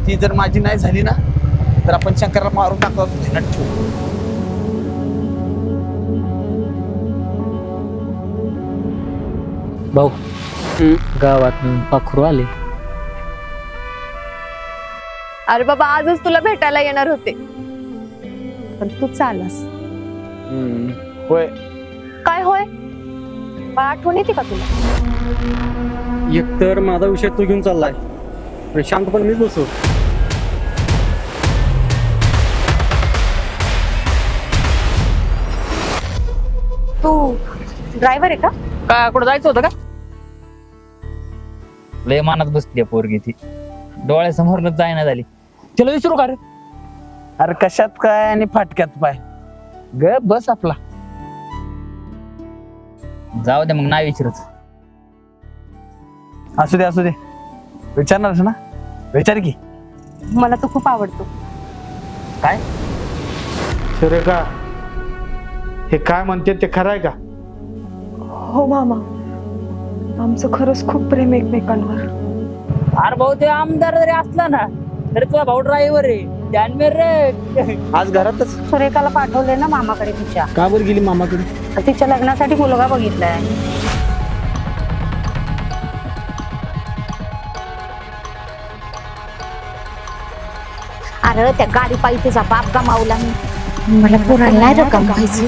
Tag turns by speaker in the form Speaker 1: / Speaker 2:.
Speaker 1: ती जर माझी नाही झाली ना तर आपण शंकरला मारून टाकतो ठेवू.
Speaker 2: भाऊ गावात पाखरू आले.
Speaker 3: अरे बाबा आजच तुला भेटायला येणार होते पण तू चालस.
Speaker 1: होय.
Speaker 3: काय होय मला आठवण येते का तुला?
Speaker 2: एकतर माझा विषय तू घेऊन चाललाय आणि शांत पण मीच बसू.
Speaker 3: तू ड्रायव्हर आहे का?
Speaker 4: काय कुठं जायचं होतं का? लय मानात बसली पोरगी ती डोळ्यासमोरच जायना झाली. तिला विचारू का रे?
Speaker 1: अरे कशात काय आणि फाटक्यात पाय ग बस आपला.
Speaker 4: जाऊ दे मग नाही विचारच.
Speaker 1: असू दे विचारणारच ना विचार की.
Speaker 3: मला तो खूप आवडतो.
Speaker 4: काय
Speaker 5: सुरेखा हे काय म्हणते ते खरं आहे का?
Speaker 3: हो मामा आमचं खरंच खूप प्रेम एकमेकांवर.
Speaker 4: अरे भाऊ ते आमदार जरी असला ना तरी तुझा भाऊ ड्रायव्हर आहे. ध्यान में रे.
Speaker 1: आज घरातच.
Speaker 6: सुरेखाला पाठवलंय ना मामाकडे तिच्या.
Speaker 2: का बरं गेली मामाकडे?
Speaker 6: तिच्या लग्नासाठी मुलगा बघितलाय.
Speaker 7: अरे त्या गाडी पायी तिचा बाप गमावला मी. मला पुरायला रक्कम पाहिजे.